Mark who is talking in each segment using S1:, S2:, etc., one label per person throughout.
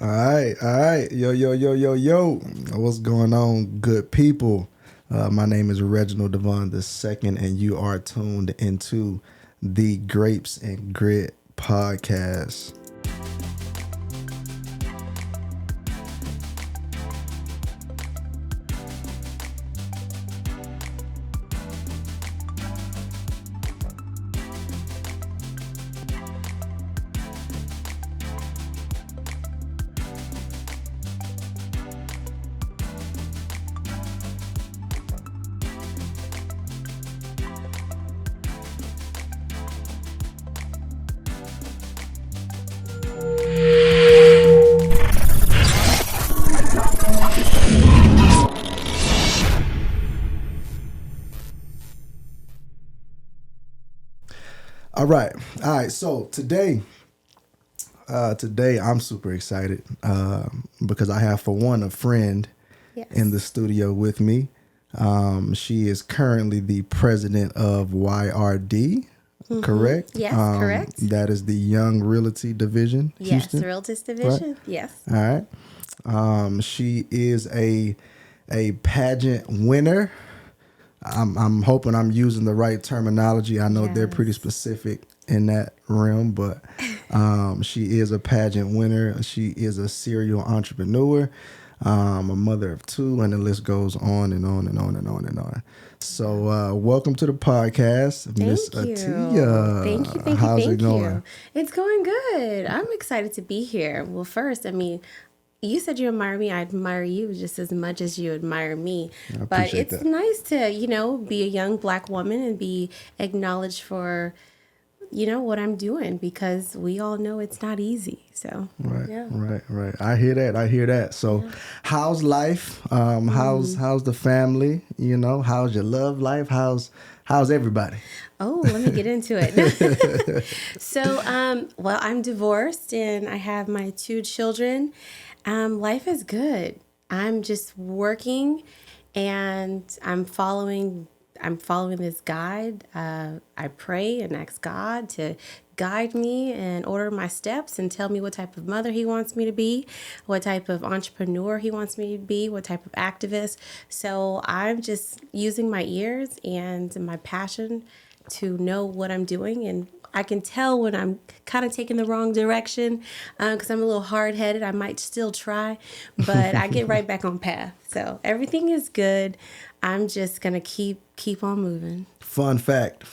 S1: All right, all right. Yo, yo, yo, yo, yo. What's going on, good people? My name is Reginald DeVaughn II, and you are tuned into the Grapes and Grit podcast. All right. So today I'm super excited because I have, for one, a friend in the studio with me. She is currently the president of YRD, correct?
S2: Yes, correct.
S1: That is the Young Realty Division,
S2: Yes,
S1: Houston.
S2: Realtist Division.
S1: Right?
S2: Yes.
S1: All right. She is a pageant winner. I'm hoping I'm using the right terminology. I know they're pretty specific in that realm, but she is a pageant winner. She is a serial entrepreneur, a mother of two, and the list goes on and on and on and on and on. So welcome to the podcast, Miss Atia.
S2: Thank you.
S1: How's it going?
S2: It's going good. I'm excited to be here. Well, first, you said you admire me. I admire you just as much as you admire me. But it's nice to, be a young Black woman and be acknowledged for, what I'm doing, because we all know it's not easy. So,
S1: Right. I hear that. So, how's life? How's the family? How's your love life? How's everybody?
S2: Oh, let me get into it. So, well, I'm divorced and I have my two children. Life is good. I'm just working and I'm following this guide. I pray and ask God to guide me and order my steps and tell me what type of mother he wants me to be, what type of entrepreneur he wants me to be, what type of activist. So I'm just using my ears and my passion to know what I'm doing, and I can tell when I'm kind of taking the wrong direction because I'm a little hard-headed. I might still try, but I get right back on path. So everything is good. I'm just gonna keep on moving.
S1: Fun fact.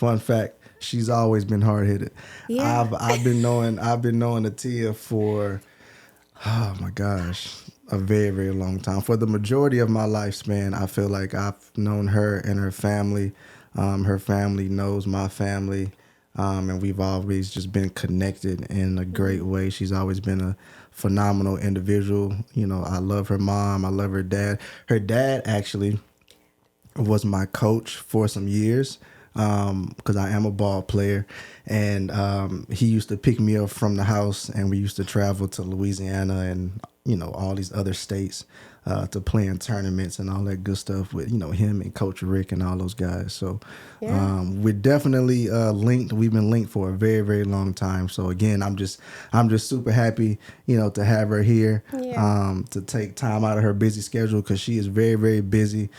S1: She's always been hard-headed.
S2: Yeah.
S1: I've been knowing Atia for, oh my gosh, a very, very long time. For the majority of my lifespan, I feel like I've known her and her family. Her family knows my family. And we've always just been connected in a great way. She's always been a phenomenal individual. I love her mom. I love her dad. Her dad actually was my coach for some years because I am a ball player. And he used to pick me up from the house, and we used to travel to Louisiana and, all these other states to play in tournaments and all that good stuff with, him and Coach Rick and all those guys. So we're definitely linked. We've been linked for a very, very long time. So again, I'm just super happy, to have her here, to take time out of her busy schedule, because she is very, very busy.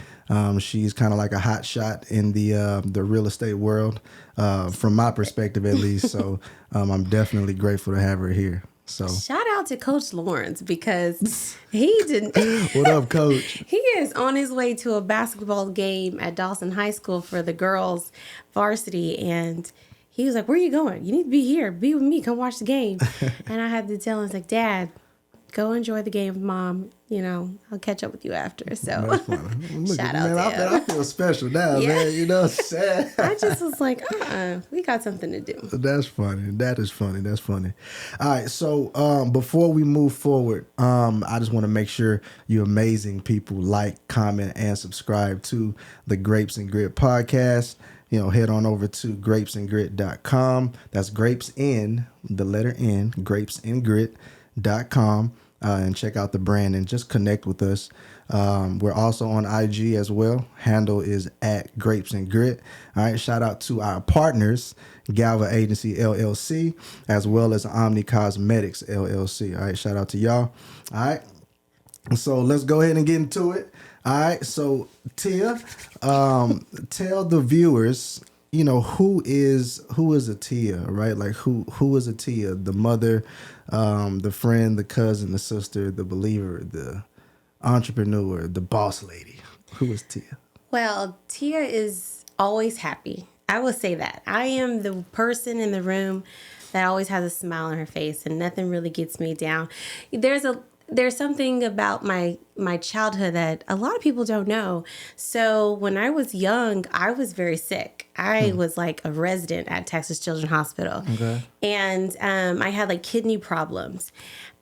S1: She's kind of like a hot shot in the real estate world, from my perspective at least. So I'm definitely grateful to have her here. So
S2: shout out to Coach Lawrence, because he didn't.
S1: What up, Coach?
S2: He is on his way to a basketball game at Dawson High School for the girls varsity, and he was like, "Where are you going? You need to be here. Be with me. Come watch the game." And I had to tell him, "It's like, Dad, go enjoy the game with Mom. I'll catch up with you after." So
S1: that's funny.
S2: Shout out to him.
S1: I feel special now, man. You know what I'm saying?
S2: I just was like, we got something to do.
S1: That's funny. That is funny. That's funny. All right. So before we move forward, I just want to make sure you amazing people like, comment, and subscribe to the Grapes and Grit podcast. Head on over to grapesandgrit.com. That's grapes in, the letter N, grapesandgrit.com. And check out the brand and just connect with us. We're also on IG as well. Handle is at Grapes and Grit. All right. Shout out to our partners, Galva Agency LLC, as well as Omni Cosmetics LLC. All right. Shout out to y'all. All right. So let's go ahead and get into it. All right. So Tia, tell the viewers, who is Atia, right? Like who is Atia? The mother, the friend, the cousin, the sister, the believer, the entrepreneur, the boss lady. Who is Tia?
S2: Well, Tia is always happy. I will say that. I am the person in the room that always has a smile on her face, and nothing really gets me down. There's something about my childhood that a lot of people don't know. So when I was young, I was very sick. I was like a resident at Texas Children's Hospital.
S1: Okay.
S2: And I had like kidney problems.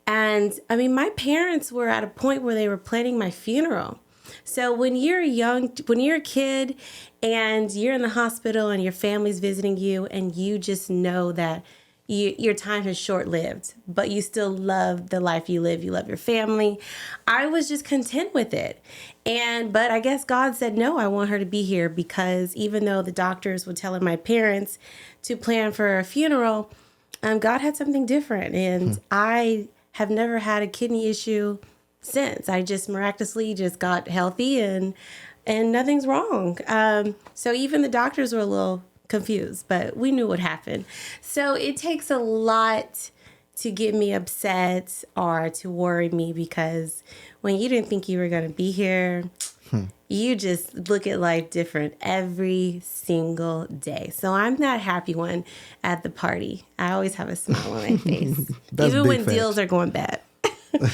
S2: And I mean, my parents were at a point where they were planning my funeral. So when you're a kid and you're in the hospital and your family's visiting you and you just know that your time is short-lived, but you still love the life you live. You love your family. I was just content with it. But I guess God said, no, I want her to be here, because even though the doctors were telling my parents to plan for a funeral, God had something different. And I have never had a kidney issue since. I just miraculously just got healthy and nothing's wrong. So even the doctors were a little confused, but we knew what happened. So it takes a lot to get me upset or to worry me, because when you didn't think you were going to be here, you just look at life different every single day. So I'm that happy one at the party. I always have a smile on my face, even when deals are going bad.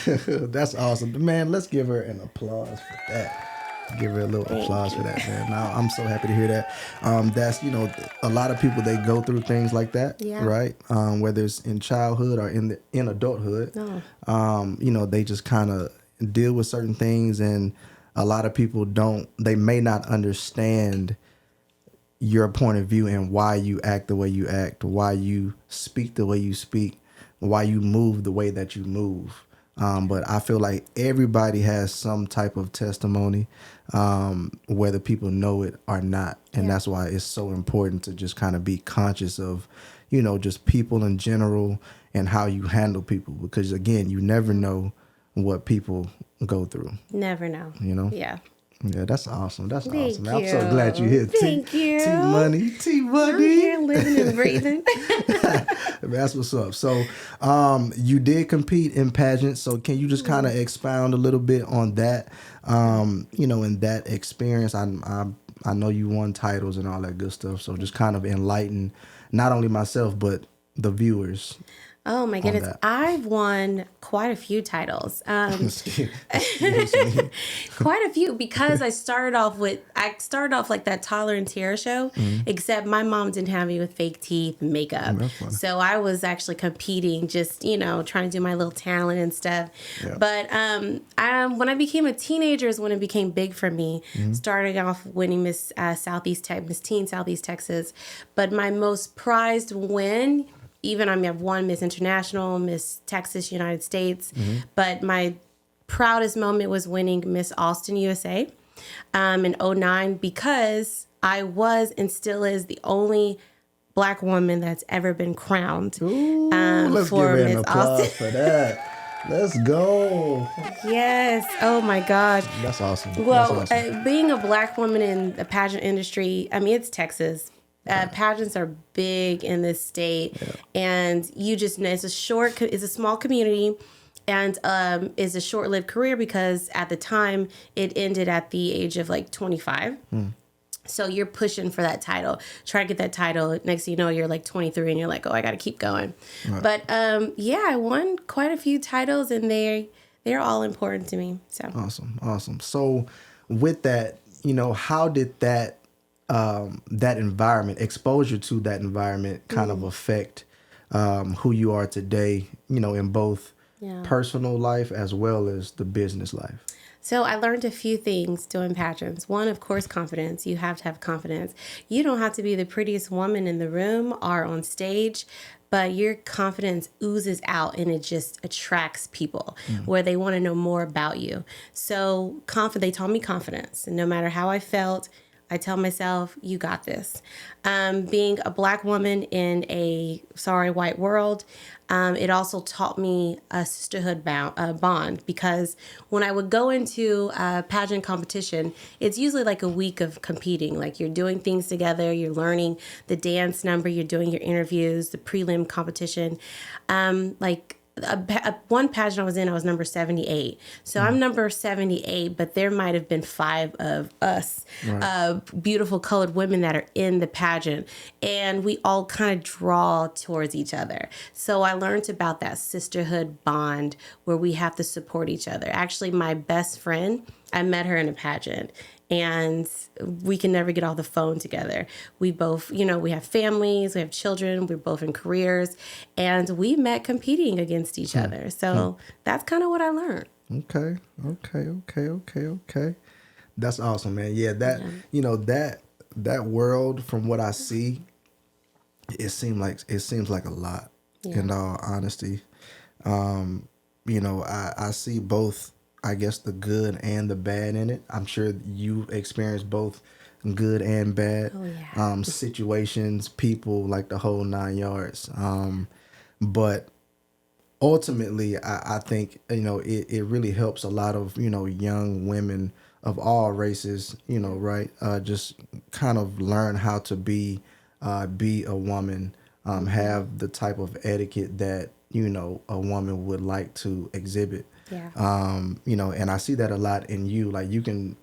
S1: That's awesome. Man, let's give her an applause for that. Give her a little applause for that, man. Now, I'm so happy to hear that. That's, a lot of people, they go through things like that, right? Whether it's in childhood or in adulthood. They just kind of deal with certain things, and a lot of people they may not understand your point of view and why you act the way you act, why you speak the way you speak, why you move the way that you move. But I feel like everybody has some type of testimony, whether people know it or not. And that's why it's so important to just kind of be conscious of, just people in general and how you handle people. Because, again, you never know what people go through.
S2: Never know. Yeah.
S1: Yeah, that's awesome. That's
S2: Thank
S1: awesome.
S2: you.
S1: I'm so glad you're here.
S2: Thank you.
S1: T-Money.
S2: I'm here living and breathing.
S1: That's what's up. So you did compete in pageants. So can you just kind of expound a little bit on that, in that experience? I know you won titles and all that good stuff. So just kind of enlighten not only myself, but the viewers.
S2: Oh my goodness. I've won quite a few titles. Quite a few, because I started off like that Tyler and Tara show, except my mom didn't have me with fake teeth and makeup. So I was actually competing, just, trying to do my little talent and stuff. Yeah. But when I became a teenager is when it became big for me, starting off winning Miss Teen Southeast Texas. But my most prized win, I've won Miss International, Miss Texas, United States, but my proudest moment was winning Miss Austin, USA in 2009, because I was and still is the only Black woman that's ever been crowned.
S1: Let's
S2: for
S1: give her
S2: Miss
S1: an applause
S2: Austin.
S1: for that. Let's go.
S2: Yes. Oh my gosh.
S1: That's awesome.
S2: Well,
S1: That's awesome.
S2: Being a Black woman in the pageant industry, it's Texas. Pageants are big in this state, and you just know it's a small community, and is a short-lived career, because at the time it ended at the age of like 25. So you're pushing for that title, try to get that title. Next thing you know, you're like 23 and you're like, oh, I got to keep going. Right. But I won quite a few titles, and they're all important to me. So awesome. So with that, how did that environment, exposure to that environment, kind of affect who you are today, in both personal life as well as the business life? So I learned a few things doing pageants. One, of course, confidence. You have to have confidence. You don't have to be the prettiest woman in the room or on stage, but your confidence oozes out and it just attracts people where they want to know more about you. So they taught me confidence, and no matter how I felt, I tell myself, you got this. Being a Black woman in a sorry white world, it also taught me a sisterhood bond, because when I would go into a pageant competition, it's usually like a week of competing. Like, you're doing things together, you're learning the dance number, you're doing your interviews, the prelim competition. One pageant I was in, I was number 78. So I'm number 78, but there might have been 5 of us, beautiful colored women that are in the pageant. And we all kind of draw towards each other. So I learned about that sisterhood bond where we have to support each other. Actually, my best friend, I met her in a pageant. And we can never get off the phone together. We both, we have families, we have children, we're both in careers, and we met competing against each other. So that's kind of what I learned.
S1: Okay. That's awesome, man. Yeah, that world, from what I see, it seems like a lot, in all honesty. I see both, I guess, the good and the bad in it. I'm sure you experienced both good and bad situations, people, like the whole 9 yards. But ultimately, I think, it really helps a lot of, young women of all races, just kind of learn how to be a woman, have the type of etiquette that, a woman would like to exhibit.
S2: Yeah.
S1: And I see that a lot in you. Like, you can,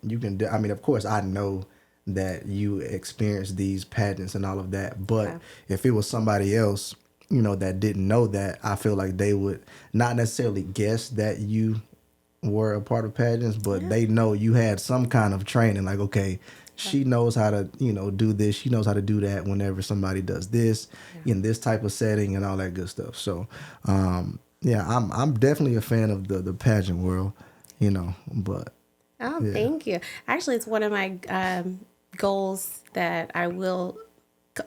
S1: I mean, of course, I know that you experience these pageants and all of that, but if it was somebody else, that didn't know that, I feel like they would not necessarily guess that you were a part of pageants, but they know you had some kind of training. Like, okay, she knows how to, do this. She knows how to do that whenever somebody does this in this type of setting and all that good stuff. So, I'm definitely a fan of the pageant world, but.
S2: Thank you. Actually, it's one of my goals that I will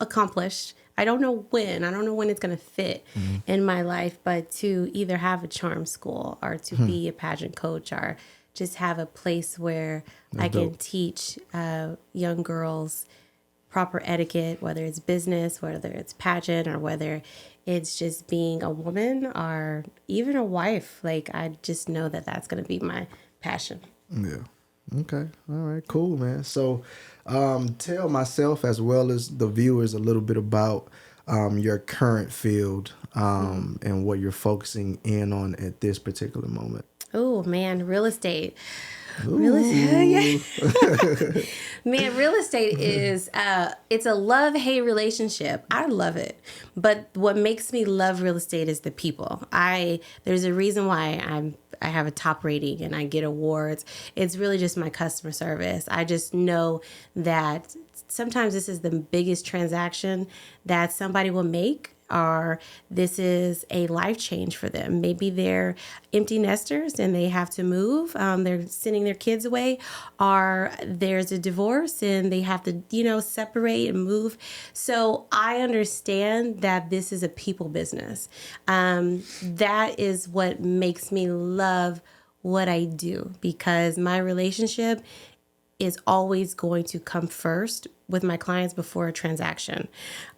S2: accomplish. I don't know when it's going to fit in my life, but to either have a charm school or to be a pageant coach, or just have a place where I can teach young girls proper etiquette, whether it's business, whether it's pageant, or whether it's just being a woman or even a wife. Like, I just know that that's going to be my passion.
S1: Yeah. Okay. All right. Cool, man. So, tell myself as well as the viewers a little bit about your current field and what you're focusing in on at this particular moment.
S2: Oh, man, real estate. Real estate. Man, real estate is it's a love-hate relationship. I love it. But what makes me love real estate is the people. There's a reason why I have a top rating and I get awards. It's really just my customer service. I just know that sometimes this is the biggest transaction that somebody will make, or this is a life change for them. Maybe they're empty nesters and they have to move. They're sending their kids away, or there's a divorce and they have to, separate and move. So I understand that this is a people business. That is what makes me love what I do, because my relationship is always going to come first with my clients before a transaction.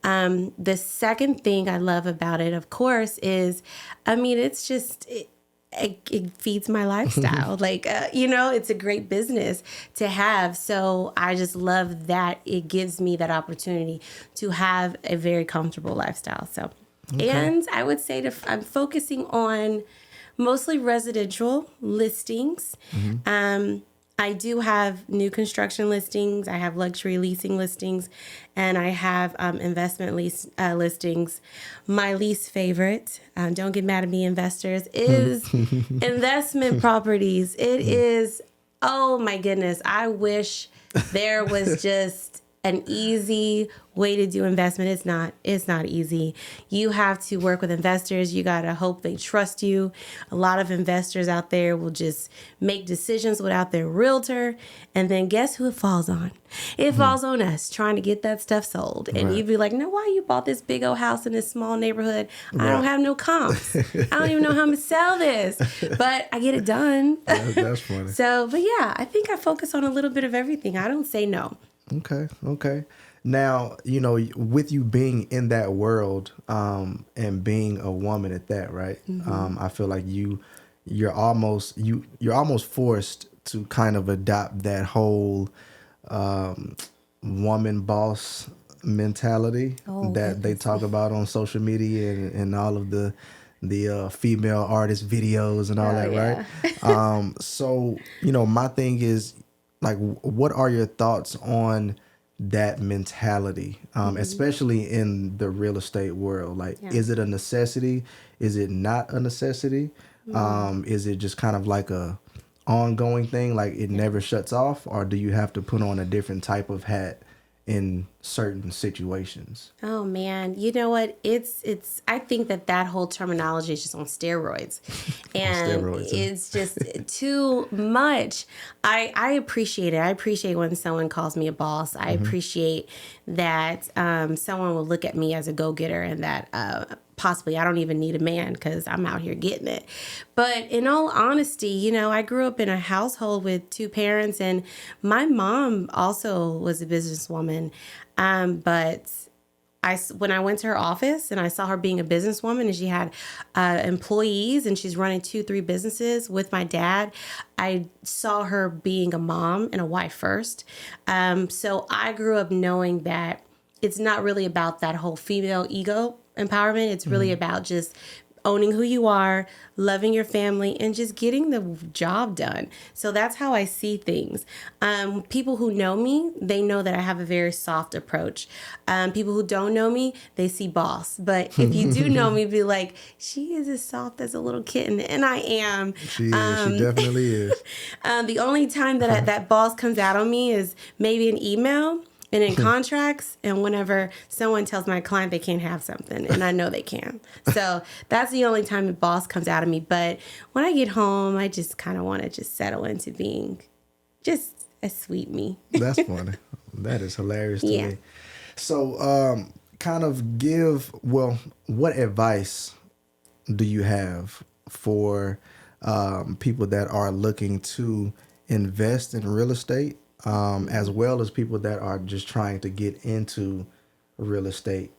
S2: The second thing I love about it, of course, is, it's just, it feeds my lifestyle. It's a great business to have. So I just love that it gives me that opportunity to have a very comfortable lifestyle. So, and I would say I'm focusing on mostly residential listings. I do have new construction listings. I have luxury leasing listings, and I have investment lease listings. My least favorite, don't get mad at me, investors, is investment properties. It is, oh my goodness. I wish there was just an easy way to do investment. It's not easy. You have to work with investors. You got to hope they trust you. A lot of investors out there will just make decisions without their realtor. And then guess who it falls on? It falls on us trying to get that stuff sold. And
S1: Right.
S2: you'd be like, no, why you bought this big old house in this small neighborhood? I don't have no comps. I don't even know how I'm going to sell this. But I get it done.
S1: That's funny.
S2: So, but yeah, I think I focus on a little bit of everything. I don't say no.
S1: Okay. Now, with you being in that world, and being a woman at that, right? I feel like you're almost forced to kind of adopt that whole woman boss mentality that they talk about on social media and all of the female artist videos and all that, right? So, my thing is, like, what are your thoughts on that mentality, especially in the real estate world? Like, is it a necessity? Is it not a necessity? Is it just kind of like a ongoing thing, like it never shuts off, or do you have to put on a different type of hat in certain situations?
S2: Oh man, you know what? I think that whole terminology is just on steroids, and
S1: steroids,
S2: it's just too much. I appreciate it. I appreciate when someone calls me a boss. I appreciate that someone will look at me as a go-getter, and that possibly I don't even need a man because I'm out here getting it. But in all honesty, I grew up in a household with two parents, and my mom also was a businesswoman. But when I went to her office and I saw her being a businesswoman, and she had employees and she's running 2-3 businesses with my dad, I saw her being a mom and a wife first. So I grew up knowing that it's not really about that whole female ego empowerment. It's really about just owning who you are, loving your family, and just getting the job done. So that's how I see things. People who know me, they know that I have a very soft approach. People who don't know me, they see boss. But if you do know me, be like, she is as soft as a little kitten. And I am.
S1: She is. She definitely is.
S2: The only time that that boss comes out on me is maybe an email and in contracts, and whenever someone tells my client they can't have something, and I know they can. So that's the only time the boss comes out of me. But when I get home, I just kind of want to just settle into being just a sweet me.
S1: That's funny. That is hilarious to me. So kind of what advice do you have for people that are looking to invest in real estate, as well as people that are just trying to get into real estate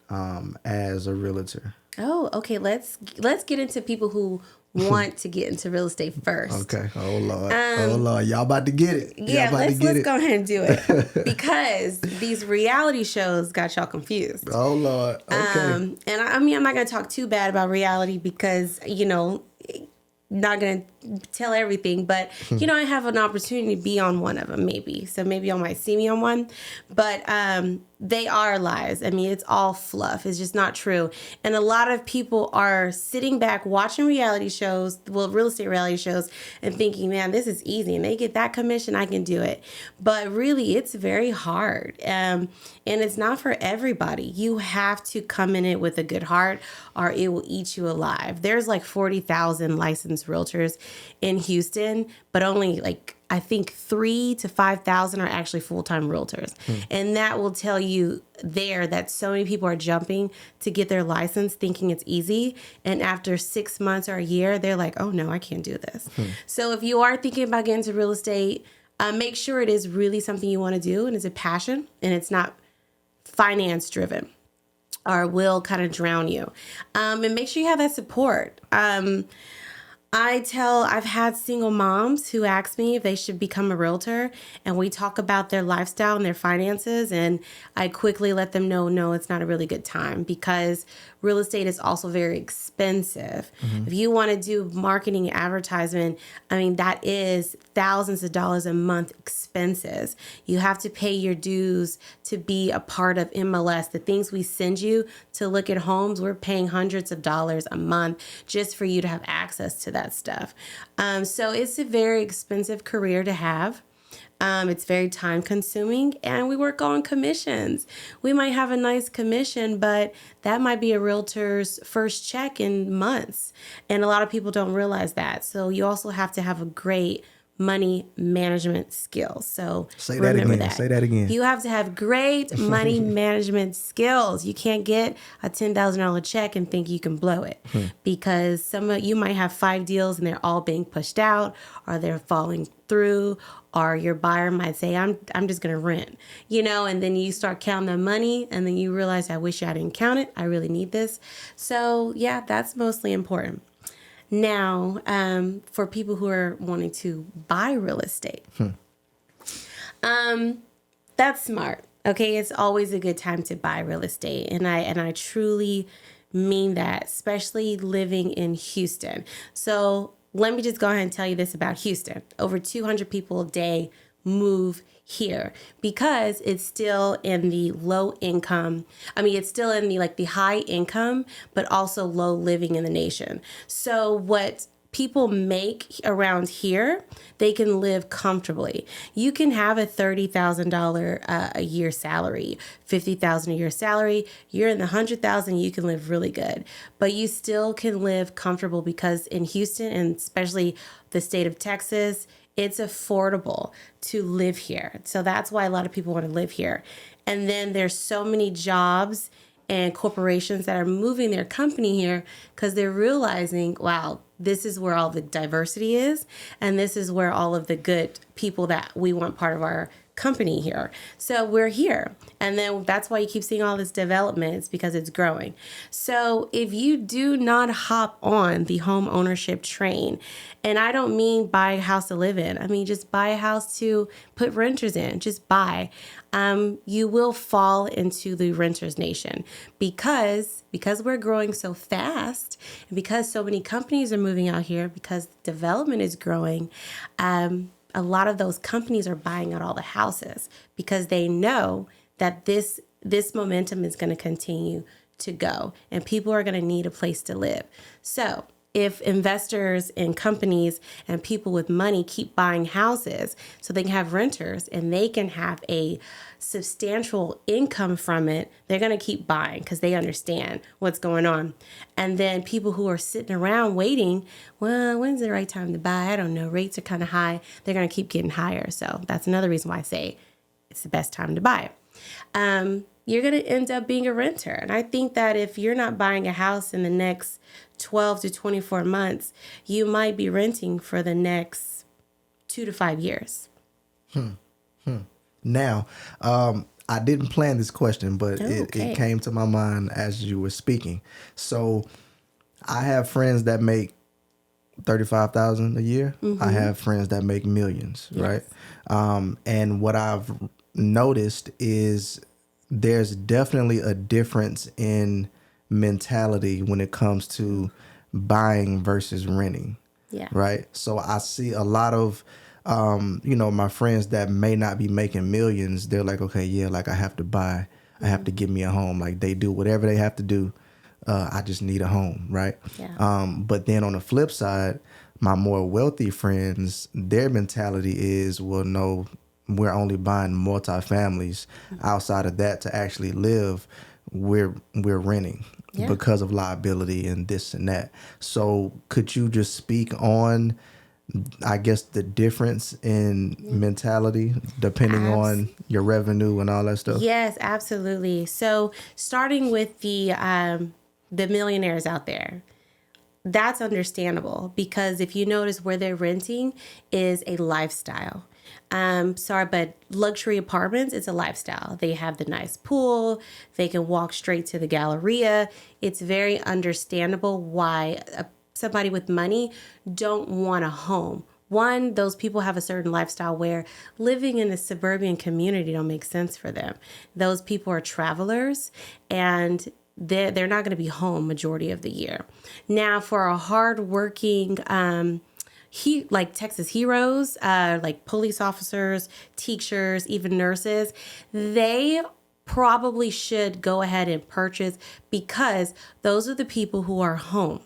S1: as a realtor?
S2: Oh, okay. Let's get into people who want to get into real estate first.
S1: Okay. Oh Lord. Y'all about to get it.
S2: Let's go ahead and do it, because these reality shows got y'all confused.
S1: Oh Lord. Okay.
S2: And I'm not gonna talk too bad about reality because not gonna tell everything, but I have an opportunity to be on one of them, maybe. So maybe y'all might see me on one, but they are lies. I mean, it's all fluff. It's just not true. And a lot of people are sitting back watching reality shows, real estate reality shows, and thinking, man, this is easy, and they get that commission, I can do it. But really, it's very hard, and it's not for everybody. You have to come in it with a good heart, or it will eat you alive. There's like 40,000 licensed realtors in Houston, but only I think 3,000 to 5,000 are actually full-time realtors. And that will tell you there that so many people are jumping to get their license thinking it's easy. And after 6 months or a year, they're like, oh no, I can't do this. So if you are thinking about getting into real estate, make sure it is really something you want to do and it's a passion and it's not finance driven or will kind of drown you. And make sure you have that support. I've had single moms who ask me if they should become a realtor, and we talk about their lifestyle and their finances, and I quickly let them know, no, it's not a really good time because real estate is also very expensive. If you want to do marketing and advertisement, I mean, that is thousands of dollars a month expenses. You have to pay your dues to be a part of MLS. The things we send you to look at homes, we're paying hundreds of dollars a month just for you to have access to that stuff. So it's a very expensive career to have. It's very time consuming, and we work on commissions. We might have a nice commission, but that might be a realtor's first check in months. And a lot of people don't realize that. So you also have to have a great money management skills. So
S1: Say that
S2: remember
S1: again.
S2: that.
S1: Say that again.
S2: You have to have great money management skills. You can't get a $10,000 check and think you can blow it, because some of you might have 5 deals and they're all being pushed out, or they're falling through, or your buyer might say, I'm just going to rent, and then you start counting the money, and then you realize, I wish I didn't count it. I really need this. So yeah, that's mostly important. Now, for people who are wanting to buy real estate, that's smart. Okay, it's always a good time to buy real estate, and I truly mean that, especially living in Houston. So let me just go ahead and tell you this about Houston. Over 200 people a day move here because it's still in the low income. It's still in the high income, but also low living in the nation. So what people make around here, they can live comfortably. You can have a $30,000 a year salary, $50,000 a year salary. You're in the $100,000, you can live really good, but you still can live comfortable, because in Houston, and especially the state of Texas, it's affordable to live here. So that's why a lot of people want to live here. And then there's so many jobs and corporations that are moving their company here because they're realizing, wow, this is where all the diversity is, and this is where all of the good people that we want part of our company here. So we're here. And then that's why you keep seeing all this development. It's because it's growing. So if you do not hop on the home ownership train, and I don't mean buy a house to live in, I mean just buy a house to put renters in, just buy, you will fall into the renters nation, because we're growing so fast, and because so many companies are moving out here, because development is growing. A lot of those companies are buying out all the houses because they know that this momentum is going to continue to go, and people are going to need a place to live. So if investors and companies and people with money keep buying houses so they can have renters and they can have a substantial income from it, they're going to keep buying because they understand what's going on. And then people who are sitting around waiting, well, when's the right time to buy? I don't know. Rates are kind of high. They're going to keep getting higher. So that's another reason why I say it's the best time to buy. You're going to end up being a renter. And I think that if you're not buying a house in the next 12 to 24 months, you might be renting for the next 2 to 5 years.
S1: Now, I didn't plan this question, but
S2: Okay.
S1: it came to my mind as you were speaking. So I have friends that make $35,000 a year. I have friends that make millions, right? And what I've noticed is there's definitely a difference in mentality when it comes to buying versus renting.
S2: Yeah.
S1: Right. So I see a lot of, my friends that may not be making millions. They're like, okay, yeah, like I have to buy, I have to get me a home. Like they do whatever they have to do. I just need a home. Right.
S2: Yeah.
S1: But then on the flip side, my more wealthy friends, their mentality is, well, no, we're only buying multifamilies. Outside of that, to actually live, we're renting because of liability and this and that. So could you just speak on, I guess, the difference in mentality depending on your revenue and all that stuff?
S2: Yes, absolutely. So starting with the millionaires out there, that's understandable, because if you notice, where they're renting is a lifestyle. Sorry, but luxury apartments, it's a lifestyle. They have the nice pool. They can walk straight to the Galleria. It's very understandable why somebody with money don't want a home. One, those people have a certain lifestyle where living in a suburban community don't make sense for them. Those people are travelers, and they're not going to be home majority of the year. Now, for a hardworking like Texas heroes, like police officers, teachers, even nurses, they probably should go ahead and purchase, because those are the people who are home.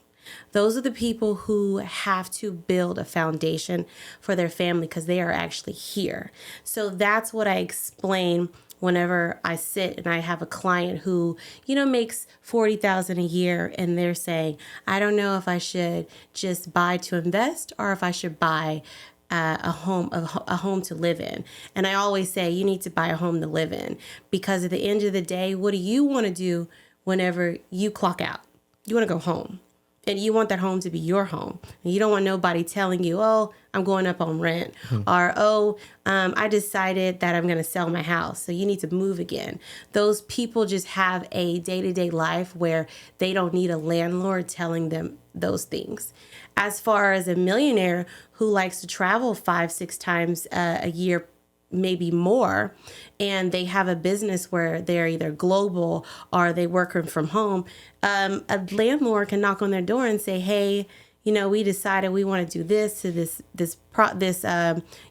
S2: Those are the people who have to build a foundation for their family because they are actually here. So that's what I explain whenever I sit and I have a client who, makes $40,000 a year and they're saying, I don't know if I should just buy to invest or if I should buy a home to live in. And I always say you need to buy a home to live in because at the end of the day, what do you want to do whenever you clock out? You want to go home. And you want that home to be your home. And you don't want nobody telling you, oh, I'm going up on rent. Or, oh, I decided that I'm going to sell my house. So you need to move again. Those people just have a day-to-day life where they don't need a landlord telling them those things. As far as a millionaire who likes to travel 5-6 times a year, maybe more, and they have a business where they're either global or they work from home, a landlord can knock on their door and say, hey, we decided we want to do this to this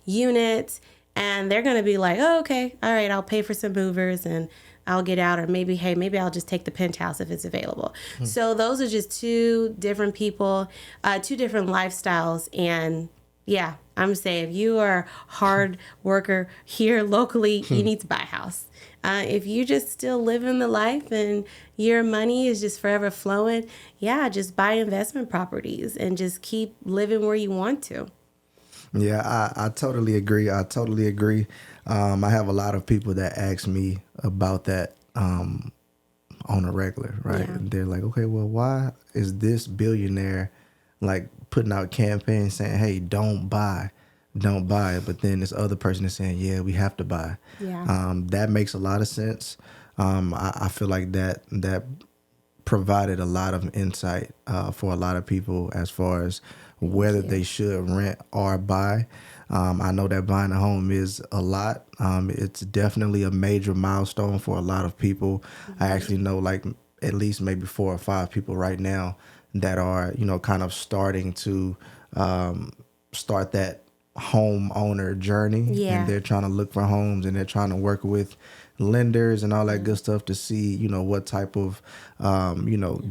S2: unit, and they're going to be like, oh, okay, all right, I'll pay for some movers and I'll get out, or maybe I'll just take the penthouse if it's available. So those are just two different people, two different lifestyles. And yeah, I'm saying if you are a hard worker here locally, you need to buy a house. If you just still living the life and your money is just forever flowing, yeah, just buy investment properties and just keep living where you want to.
S1: Yeah, I totally agree. I have a lot of people that ask me about that on a regular, right?
S2: Yeah.
S1: They're like, okay, well, why is this billionaire like putting out campaigns saying, hey, don't buy it, but then this other person is saying, yeah, we have to buy.
S2: Yeah.
S1: That makes a lot of sense. I feel like that provided a lot of insight for a lot of people as far as whether they should rent or buy. I know that buying a home is a lot. It's definitely a major milestone for a lot of people. I actually know like at least maybe 4 or 5 people right now that are, kind of starting to start that home owner journey.
S2: Yeah.
S1: And they're trying to look for homes and they're trying to work with lenders and all that good stuff to see, what type of,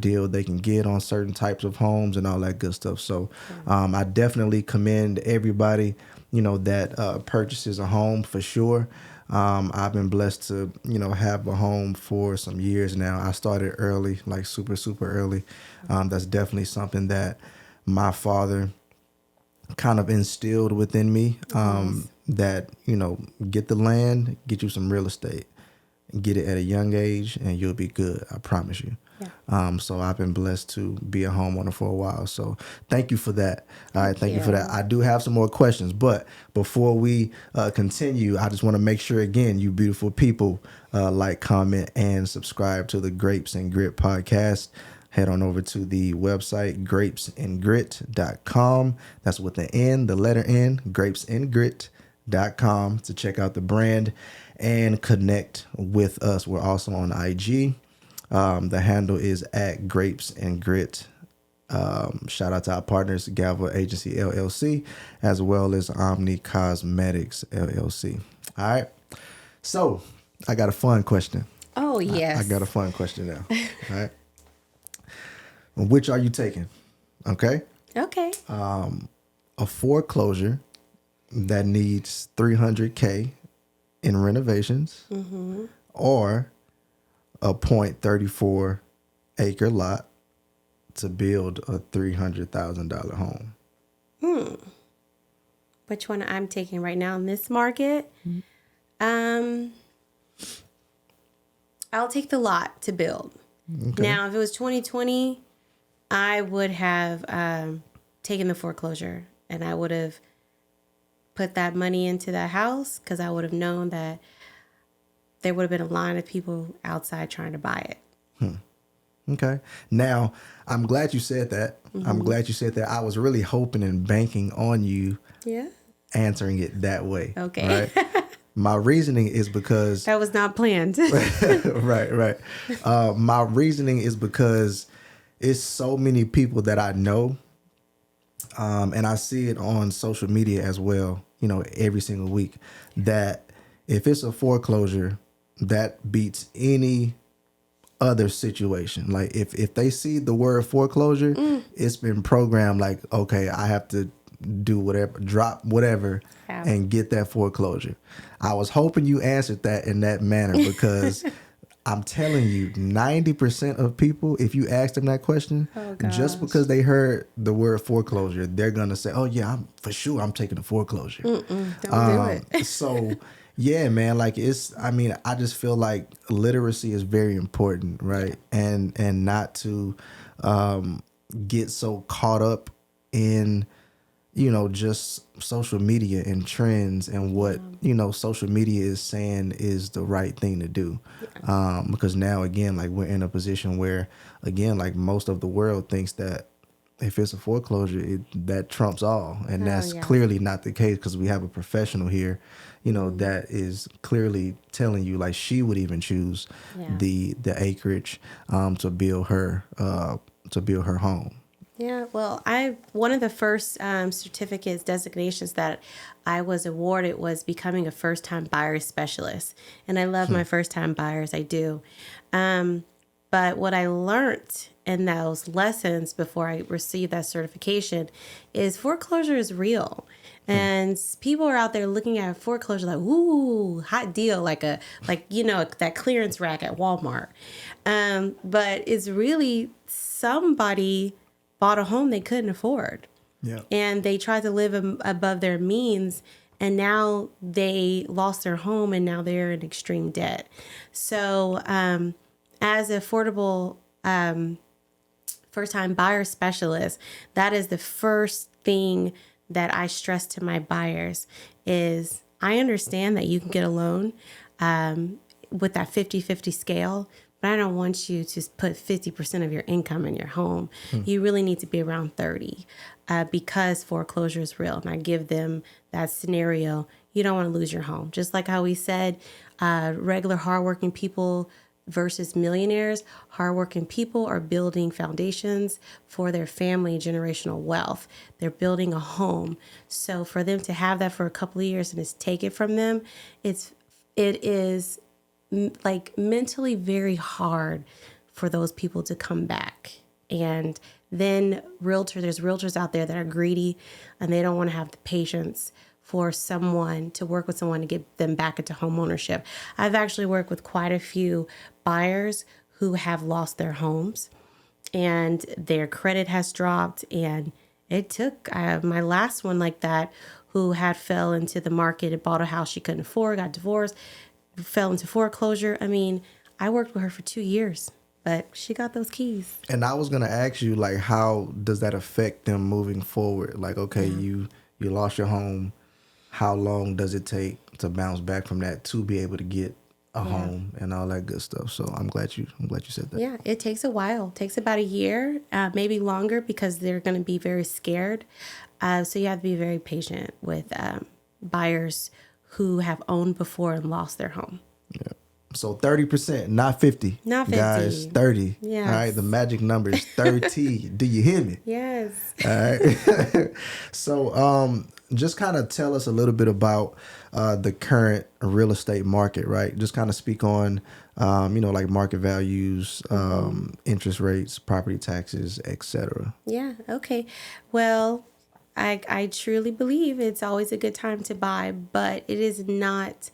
S1: deal they can get on certain types of homes and all that good stuff. So I definitely commend everybody, that purchases a home for sure. I've been blessed to, have a home for some years now. I started early, like super, super early. That's definitely something that my father kind of instilled within me, that, get the land, get you some real estate, get it at a young age and you'll be good. I promise you. Yeah. So I've been blessed to be a homeowner for a while. So thank you for that. All right. Thank you for that. I do have some more questions, but before we continue, I just want to make sure again, you beautiful people, like, comment, and subscribe to the Grapes and Grit podcast. Head on over to the website, grapesandgrit.com. That's with the N, the letter N, grapesandgrit.com to check out the brand and connect with us. We're also on IG. The handle is at Grapes and Grit. Shout out to our partners, Galva Agency LLC, as well as Omni Cosmetics LLC. All right. So I got a fun question.
S2: Oh, yes.
S1: I got a fun question now. All right. Which are you taking? Okay.
S2: Okay.
S1: A foreclosure that needs $300K in renovations, or a .34 acre lot to build a $300,000 home.
S2: Which one I'm taking right now in this market? I'll take the lot to build. Okay. Now, if it was 2020, I would have taken the foreclosure and I would have put that money into that house because I would have known that there would have been a line of people outside trying to buy it.
S1: Okay. Now, I'm glad you said that. I'm glad you said that. I was really hoping and banking on you answering it that way.
S2: Okay.
S1: Right? My reasoning is because...
S2: That was not planned.
S1: Right. My reasoning is because it's so many people that I know, and I see it on social media as well, every single week, that if it's a foreclosure, that beats any other situation. Like if they see the word foreclosure, it's been programmed like, okay, I have to do whatever, drop whatever,
S2: Yeah.
S1: and get that foreclosure. I was hoping you answered that in that manner because I'm telling you, 90% of people, if you ask them that question, just because they heard the word foreclosure, they're gonna say, "Oh yeah, I'm taking a foreclosure."
S2: Don't do it.
S1: So yeah, man, like I mean, I just feel like literacy is very important, right? And not to get so caught up in, you know, just social media and trends and what, you know, social media is saying is the right thing to do. Because now, again, like we're in a position where, again, like most of the world thinks that if it's a foreclosure, that trumps all. And that's clearly not the case because we have a professional here, you know, that is clearly telling you like she would even choose the acreage to build her home.
S2: Yeah, well, one of the first certificates designations that I was awarded was becoming a first-time buyer specialist, and I love my first-time buyers. I do, but what I learned in those lessons before I received that certification is foreclosure is real. And people are out there looking at foreclosure like, ooh, hot deal, like you know, that clearance rack at Walmart. But it's really somebody bought a home they couldn't afford.
S1: Yeah.
S2: And they tried to live above their means, and now they lost their home and now they're in extreme debt. So as an affordable first-time buyer specialist, that is the first thing that I stress to my buyers is I understand that you can get a loan with that 50-50 scale, but I don't want you to put 50% of your income in your home. You really need to be around 30 because foreclosure is real. And I give them that scenario. You don't want to lose your home. Just like how we said, regular hardworking people versus millionaires, hardworking people are building foundations for their family, generational wealth. They're building a home. So for them to have that for a couple of years and just take it from them, it is like mentally very hard for those people to come back. And then there's realtors out there that are greedy and they don't want to have the patience for someone to work with someone to get them back into home ownership. I've actually worked with quite a few buyers who have lost their homes and their credit has dropped. And it took my last one like that, who had fell into the market and bought a house she couldn't afford, got divorced, fell into foreclosure. I mean, I worked with her for 2 years, but she got those keys.
S1: And I was going to ask you, like, how does that affect them moving forward? Like, okay, you lost your home. How long does it take to bounce back from that to be able to get a home and all that good stuff? So I'm glad you said that.
S2: Yeah, it takes a while. It takes about a year, maybe longer, because they're going to be very scared. So you have to be very patient with buyers who have owned before and lost their home.
S1: Yeah. So 30%, not 50.
S2: Not 50.
S1: Guys, 30.
S2: Yes.
S1: All right, the magic number is 30. Do you hear me?
S2: Yes.
S1: All right. So just kind of tell us a little bit about the current real estate market, right? Just kind of speak on, like market values, interest rates, property taxes, etc.
S2: Yeah. Okay. Well, I truly believe it's always a good time to buy, but it is not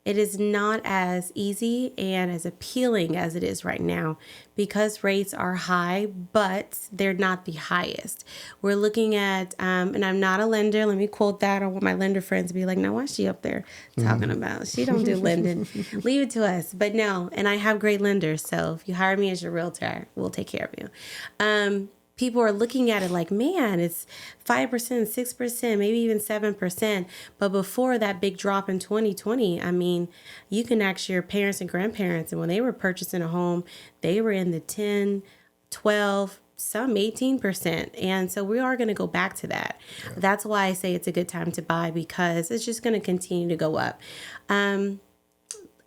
S2: as easy and as appealing as it is right now because rates are high, but they're not the highest. We're looking at, and I'm not a lender. Let me quote that. I want my lender friends to be like, no, what's she up there talking about? She don't do lending. Leave it to us. But no, and I have great lenders. So if you hire me as your realtor, we'll take care of you. People are looking at it like, man, it's 5%, 6%, maybe even 7%. But before that big drop in 2020, I mean, you can ask your parents and grandparents. And when they were purchasing a home, they were in the 10, 12, some 18%. And so we are going to go back to that. Yeah. That's why I say it's a good time to buy, because it's just going to continue to go up.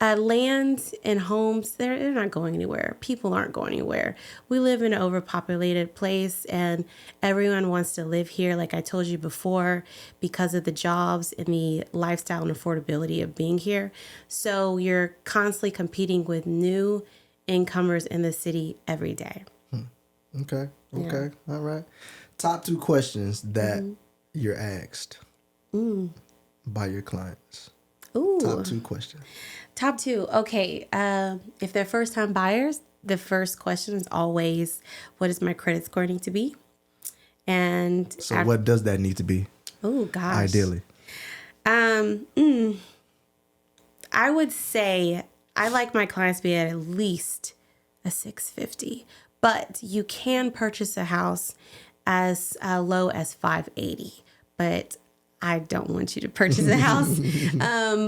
S2: Land and homes, they're not going anywhere. People aren't going anywhere. We live in an overpopulated place and everyone wants to live here, like I told you before, because of the jobs and the lifestyle and affordability of being here. So you're constantly competing with new incomers in the city every day.
S1: Okay. All right. Top 2 questions that
S2: Mm-hmm.
S1: you're asked by your clients.
S2: Ooh.
S1: Top 2 questions.
S2: Top 2. Okay. If they're first time buyers, the first question is always, what does my credit score need to be? And
S1: So what does that need to be?
S2: Oh gosh.
S1: Ideally.
S2: I would say I like my clients to be at least a 650, but you can purchase a house as low as 580, but I don't want you to purchase a house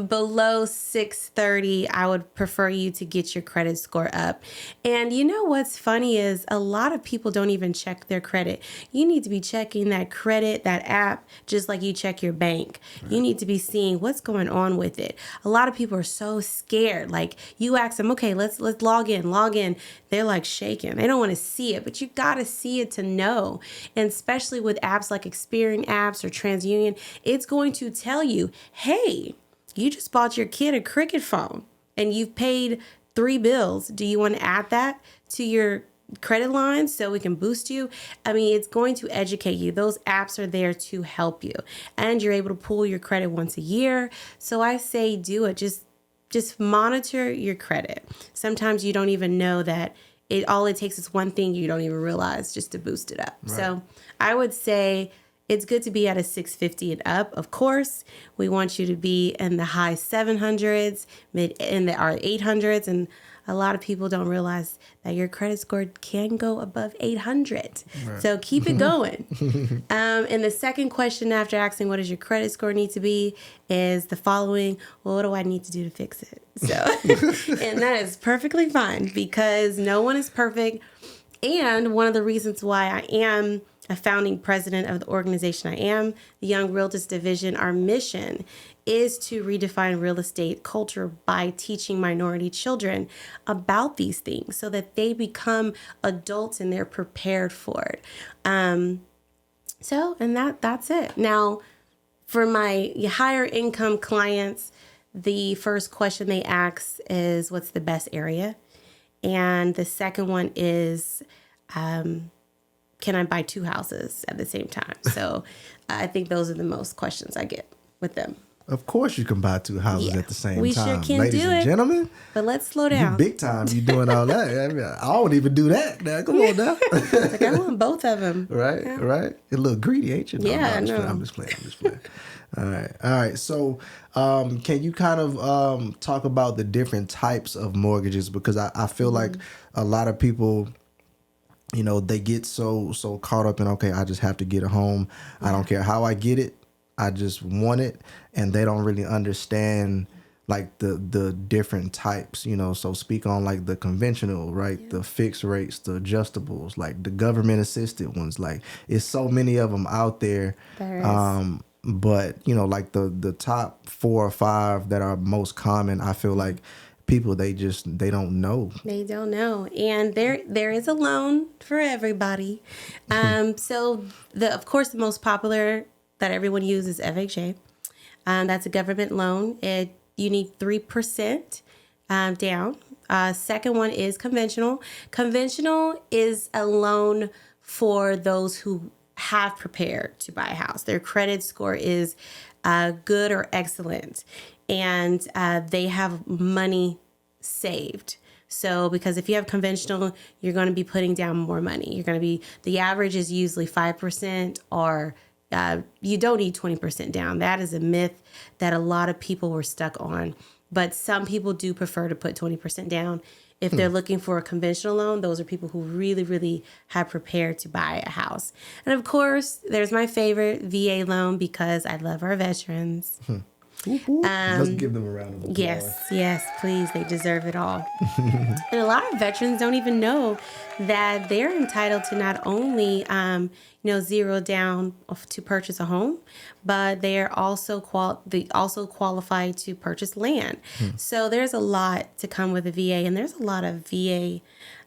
S2: below 630. I would prefer you to get your credit score up. And you know what's funny is a lot of people don't even check their credit. You need to be checking that credit, that app, just like you check your bank. Right. You need to be seeing what's going on with it. A lot of people are so scared. Like you ask them, okay, let's log in. They're like shaking. They don't want to see it, but you got to see it to know. And especially with apps like Experian apps or TransUnion, it's going to tell you, hey, you just bought your kid a Cricket phone and you've paid 3 bills. Do you want to add that to your credit line so we can boost you? I mean, it's going to educate you. Those apps are there to help you. And you're able to pull your credit once a year. So I say do it. Just monitor your credit. Sometimes you don't even know that all it takes is one thing you don't even realize just to boost it up. Right. So I would say it's good to be at a 650 and up. Of course, we want you to be in the high 700s, in the 800s, and a lot of people don't realize that your credit score can go above 800. Right. So keep it going. And the second question after asking what does your credit score need to be is the following: well, what do I need to do to fix it? So, and that is perfectly fine because no one is perfect. And one of the reasons why I am a founding president of the organization I am, the Young Realtors Division, our mission is to redefine real estate culture by teaching minority children about these things so that they become adults and they're prepared for it. And that's it. Now, for my higher income clients, the first question they ask is, what's the best area? And the second one is, can I buy 2 houses at the same time? So I think those are the most questions I get with them.
S1: Of course you can buy 2 houses at the same time.
S2: We sure can
S1: Ladies
S2: do
S1: and
S2: it.
S1: Gentlemen.
S2: But let's slow down.
S1: You big time. You doing all that. I mean, I don't even do that. Now, come on now.
S2: Like, I want both of them.
S1: Right, yeah. Right. You're a little greedy, ain't you? No,
S2: yeah,
S1: I'm just playing. All right. So can you kind of talk about the different types of mortgages? Because I feel like a lot of people, you know, they get so caught up in, okay, I just have to get a home. Yeah. I don't care how I get it. I just want it. And they don't really understand like the different types, you know. So speak on like the conventional, right? Yeah. The fixed rates, the adjustables, like the government assisted ones. Like it's so many of them out there.
S2: There is.
S1: But you know, like the top 4 or 5 that are most common, I feel like people, they don't know.
S2: They don't know. And there is a loan for everybody. So of course the most popular that everyone uses is FHA. That's a government loan. You need 3% down. Second one is conventional. Conventional is a loan for those who have prepared to buy a house. Their credit score is good or excellent, and they have money saved. So because if you have conventional, you're going to be putting down more money. The average is usually 5%, or you don't need 20% down. That is a myth that a lot of people were stuck on. But some people do prefer to put 20% down. If they're looking for a conventional loan, those are people who really, really have prepared to buy a house. And of course, there's my favorite VA loan because I love our veterans.
S1: Let's give them a round of applause.
S2: Yes, please. They deserve it all. And a lot of veterans don't even know that they're entitled to not only, zero down to purchase a home, but they are also qualified to purchase land. So there's a lot to come with a VA, and there's a lot of VA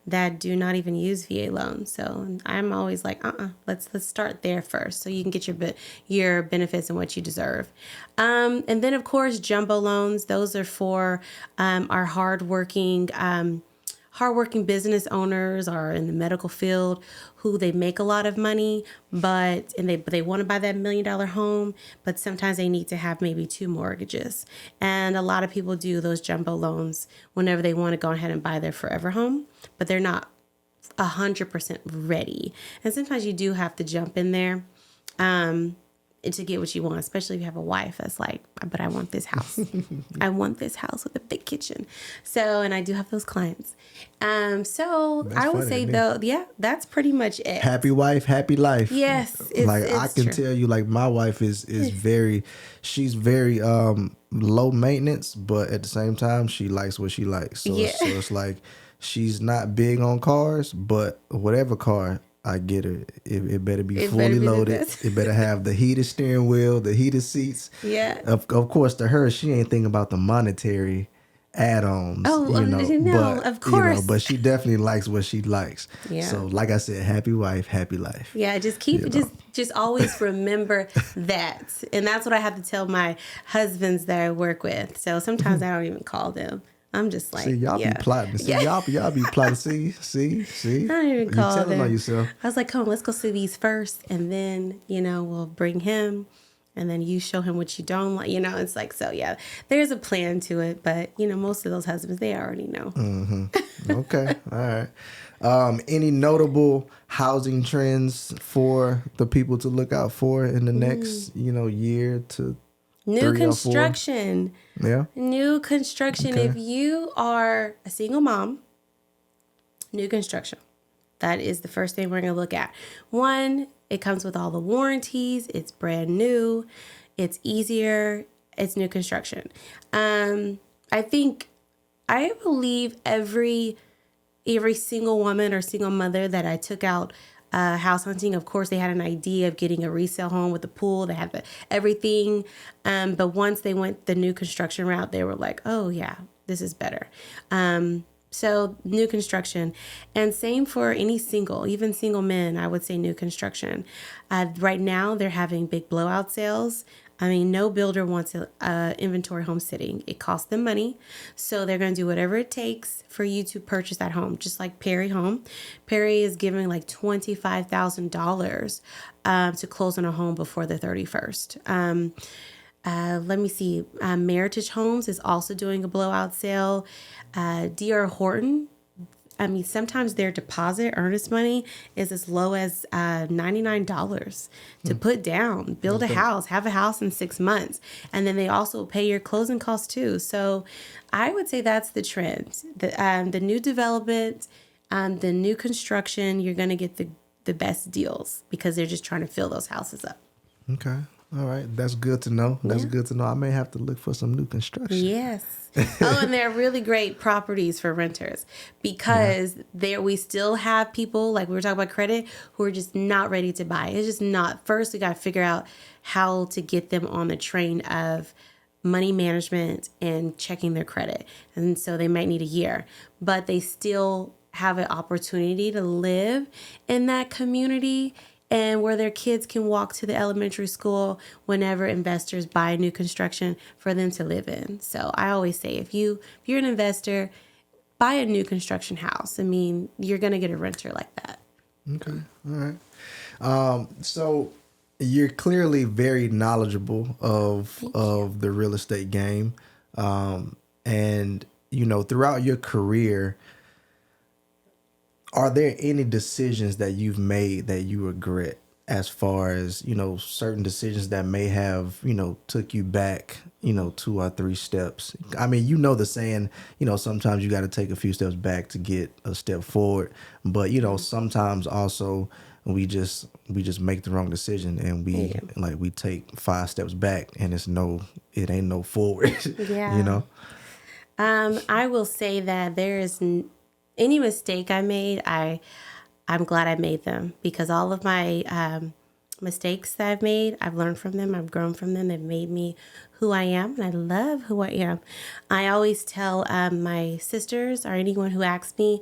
S2: that do not even use VA loans. So I'm always like, let's start there first, so you can get your benefits and what you deserve. And then of course, jumbo loans. Those are for our hardworking hardworking business owners or in the medical field who they make a lot of money, but they want to buy that $1 million home, but sometimes they need to have maybe 2 mortgages. And a lot of people do those jumbo loans whenever they want to go ahead and buy their forever home, but they're not 100% ready. And sometimes you do have to jump in there to get what you want, especially if you have a wife that's like, but I want this house. I want this house with a big kitchen. So, and I do have those clients. So
S1: That's
S2: I would
S1: funny
S2: say
S1: to me.
S2: though, yeah, that's pretty much it.
S1: Happy wife, happy life.
S2: Yes.
S1: Like I can
S2: true.
S1: tell you, like my wife is very, she's very low maintenance, but at the same time she likes what she likes. So,
S2: Yeah.
S1: so it's like she's not big on cars, but whatever car I get her, it better be
S2: It
S1: fully
S2: better be the
S1: loaded.
S2: best.
S1: It better have the heated steering wheel, the heated seats.
S2: Yeah.
S1: Of course, to her, she ain't thinking about the monetary add-ons.
S2: Oh, no, of course.
S1: but she definitely likes what she likes.
S2: Yeah.
S1: So, like I said, happy wife, happy life.
S2: Yeah, just keep just always remember that. And that's what I have to tell my husbands that I work with. So sometimes I don't even call them. I'm just like,
S1: See, y'all
S2: yeah.
S1: be plotting. See,
S2: Yeah.
S1: y'all be plotting. See.
S2: I don't even call
S1: You telling
S2: them.
S1: on yourself.
S2: I was like, come on, let's go see these first, and then we'll bring him, and then you show him what you don't like. It's like, so yeah, there's a plan to it, but most of those husbands, they already know.
S1: Okay, all right. Any notable housing trends for the people to look out for in the next, year to
S2: New
S1: 3 or 4?
S2: construction.
S1: Yeah.
S2: New construction.
S1: Okay.
S2: If you are a single mom, new construction. That is the first thing we're going to look at. One, it comes with all the warranties. It's brand new. It's easier. It's new construction. I believe every single woman or single mother that I took out house hunting, of course, they had an idea of getting a resale home with a pool. They had everything. But once they went the new construction route, they were like, oh, yeah, this is better. So new construction. And same for any even single men, I would say new construction. Right now, they're having big blowout sales. I mean, no builder wants a inventory home sitting. It costs them money. So they're going to do whatever it takes for you to purchase that home. Just like Perry Home. Perry is giving like $25,000 to close on a home before the 31st. Let me see. Meritage Homes is also doing a blowout sale. D.R. Horton, sometimes their deposit, earnest money, is as low as $99 to put down, build a house, have a house in 6 months. And then they also pay your closing costs too. So I would say that's the trend. The new development, the new construction, you're going to get the best deals because they're just trying to fill those houses up.
S1: Okay. All right. That's good to know. That's good to know. I may have to look for some new construction.
S2: Yes. Oh, and they're really great properties for renters because we still have people, like we were talking about credit, who are just not ready to buy. It's just not. First, we got to figure out how to get them on the train of money management and checking their credit. And so they might need a year, but they still have an opportunity to live in that community and where their kids can walk to the elementary school whenever investors buy new construction for them to live in. So I always say, if you're an investor, buy a new construction house. I mean, you're going to get a renter like that.
S1: Okay. All right. So you're clearly very knowledgeable of the real estate game. And, throughout your career, are there any decisions that you've made that you regret as far as, certain decisions that may have, took you back, 2 or 3 steps? I mean, the saying, sometimes you got to take a few steps back to get a step forward. But, sometimes also we just make the wrong decision and we take 5 steps back and it ain't no forward,
S2: Yeah. I will say that there is any mistake I made, I'm glad I made them because all of my mistakes that I've made, I've learned from them. I've grown from them. They've made me who I am, and I love who I am. I always tell my sisters or anyone who asks me,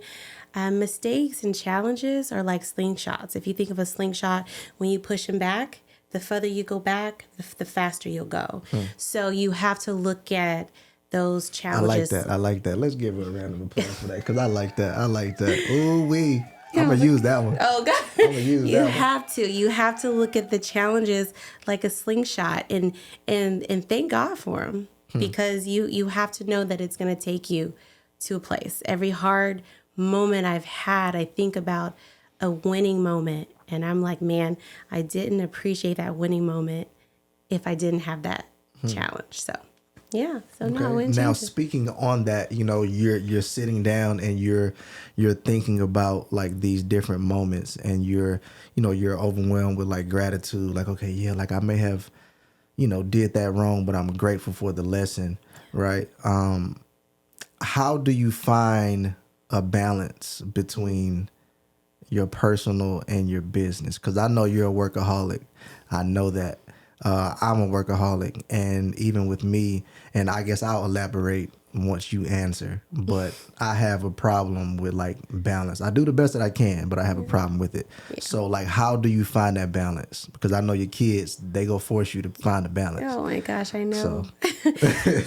S2: mistakes and challenges are like slingshots. If you think of a slingshot, when you push them back, the further you go back, the faster you'll go. So you have to look at those
S1: I like
S2: challenges.
S1: that. I like that. Let's give her a round of applause for that because I like that. I like that. Ooh wee. I'm gonna use that one.
S2: Oh God!
S1: I'm gonna use
S2: You
S1: that one.
S2: have to. You have to look at the challenges like a slingshot, and thank God for them, because you have to know that it's going to take you to a place. Every hard moment I've had, I think about a winning moment, and I'm like, man, I didn't appreciate that winning moment if I didn't have that challenge. So. Yeah. So no, I wouldn't
S1: Now
S2: change it.
S1: speaking on that, you're sitting down and you're thinking about like these different moments, and you're overwhelmed with like gratitude, like, okay, yeah, like I may have, did that wrong, but I'm grateful for the lesson, right? How do you find a balance between your personal and your business? Because I know you're a workaholic. I know that. I'm a workaholic, and even with me, and I guess I'll elaborate once you answer, but I have a problem with like balance. I do the best that I can, but I have a problem with it. So like, how do you find that balance? Because I know your kids, they go force you to find a balance.
S2: Oh my gosh, I know.
S1: So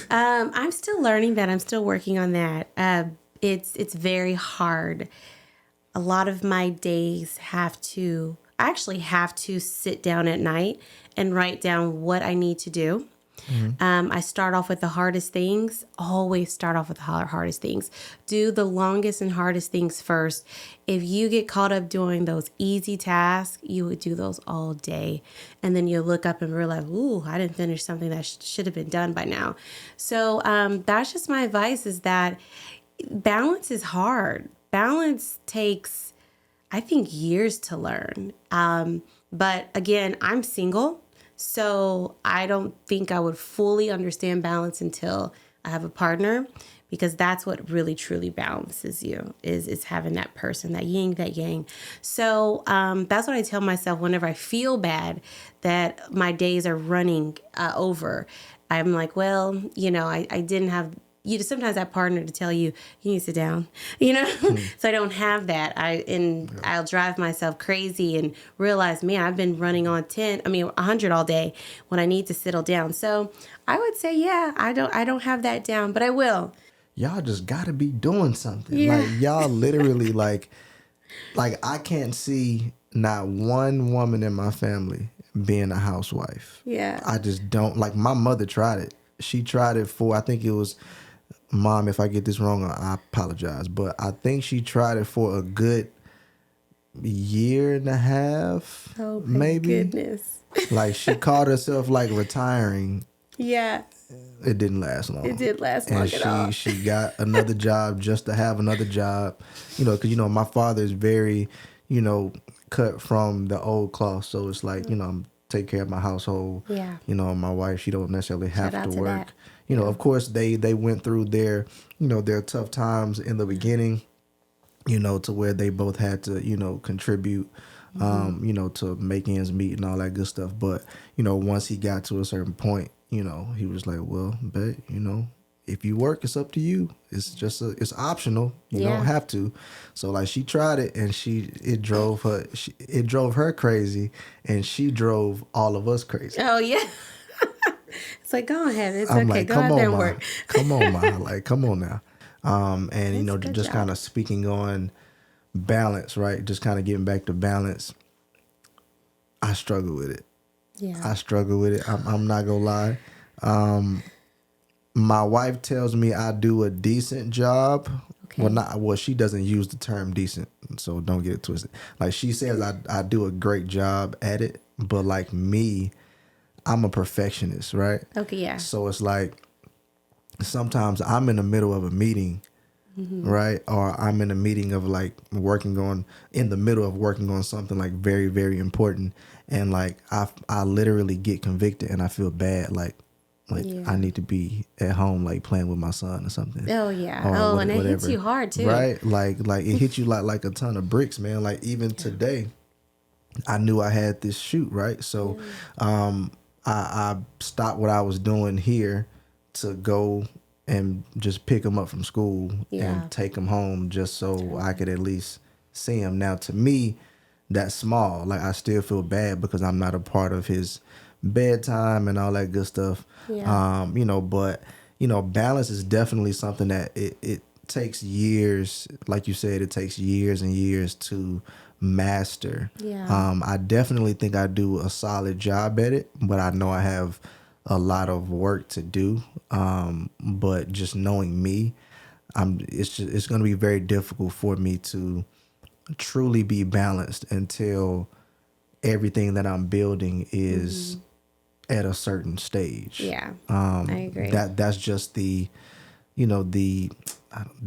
S2: I'm still learning that. I'm still working on that. It's very hard. A lot of my days I actually have to sit down at night and write down what I need to do. I start off with the hardest things. Always start off with the hardest things. Do the longest and hardest things first. If you get caught up doing those easy tasks, you would do those all day. And then you look up and realize, ooh, I didn't finish something that should have been done by now. So that's just my advice, is that balance is hard. Balance takes, I think, years to learn. But again, I'm single, so I don't think I would fully understand balance until I have a partner, because that's what really truly balances you, is having that person, that yin, that yang. So that's what I tell myself whenever I feel bad that my days are running over. I'm like, well, I didn't have, sometimes that partner to tell you need to sit down, So I don't have that. I'll drive myself crazy and realize, man, I've been running on 100 all day when I need to settle down. So I would say, yeah, I don't have that down, but I will.
S1: y'all just gotta be doing something.
S2: Yeah.
S1: Like y'all literally like I can't see not one woman in my family being a housewife.
S2: Yeah.
S1: I just don't. Like, my mother tried it. She tried it for, I think it was, Mom, if I get this wrong, I apologize, but I think she tried it for a good year and a half.
S2: Oh my
S1: maybe.
S2: goodness.
S1: Like, she called herself like retiring.
S2: Yeah.
S1: It didn't last long.
S2: It did last long
S1: And
S2: at all.
S1: she got another job just to have another job. Because, my father is very, cut from the old cloth. So it's like, I'm take care of my household.
S2: Yeah.
S1: My wife, she don't necessarily have
S2: Shout out
S1: to
S2: to
S1: work.
S2: that.
S1: Of course they went through their, their tough times in the beginning, to where they both had to, contribute, to make ends meet and all that good stuff. But, once he got to a certain point, he was like, well, bet, if you work, it's up to you. It's just it's optional. You
S2: Yeah.
S1: don't have to. So like, she tried it, and it drove her crazy, and she drove all of us crazy.
S2: Oh yeah. It's like, go ahead. It's
S1: I'm
S2: okay.
S1: like,
S2: Go
S1: come
S2: out
S1: on,
S2: there and
S1: Ma.
S2: work.
S1: Come on, Ma. Like, come on now. And
S2: That's good
S1: just
S2: job.
S1: kind of speaking on balance, right? Just kind of getting back to balance. I struggle with it.
S2: Yeah.
S1: I struggle with it. I'm not gonna lie. My wife tells me I do a decent job.
S2: Okay.
S1: Well, she doesn't use the term decent, so don't get it twisted. Like, she says I do a great job at it, but like me, I'm a perfectionist, right?
S2: Okay, yeah.
S1: So it's like, sometimes I'm in the middle of a meeting, right? Or I'm in a meeting of like in the middle of working on something like very, very important. And like, I literally get convicted and I feel bad. Like
S2: Yeah.
S1: I need to be at home, like playing with my son or something.
S2: Oh yeah.
S1: Or
S2: And it hits
S1: whatever.
S2: you hard too.
S1: Right? Like it hits you like a ton of bricks, man. Like, even today, I knew I had this shoot, right? So I stopped what I was doing here to go and just pick him up from school
S2: Yeah.
S1: and take him home, just so I could at least see him. Now, to me, that's small. Like, I still feel bad because I'm not a part of his bedtime and all that good stuff.
S2: Yeah.
S1: But balance is definitely something that it takes years. Like you said, it takes years and years to master.
S2: Yeah.
S1: I definitely think I do a solid job at it, but I know I have a lot of work to do. But just knowing me, it's going to be very difficult for me to truly be balanced until everything that I'm building is at a certain stage.
S2: Yeah. I agree.
S1: That's just the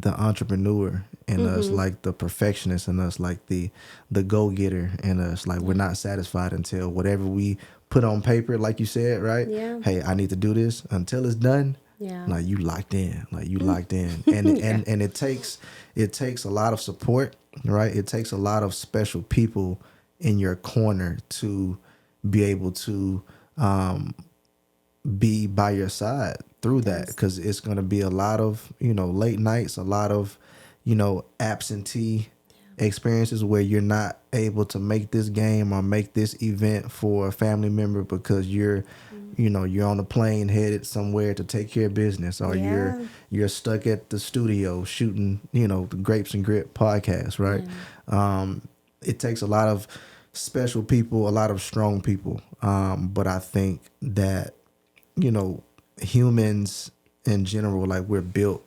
S1: entrepreneur in us, like the perfectionist in us, like the go-getter in us. Like we're not satisfied until whatever we put on paper, like you said, right?
S2: Yeah.
S1: Hey, I need to do this until it's done.
S2: Yeah.
S1: Like you locked in, and it takes a lot of support, right? It takes a lot of special people in your corner to be able to be by your side through that, because it's going to be a lot of late nights, a lot of absentee experiences where you're not able to make this game or make this event for a family member because you're on a plane headed somewhere to take care of business, or you're stuck at the studio shooting the Grapes and Grit podcast, right? It takes a lot of special people, a lot of strong people, but I think that humans in general, like we're built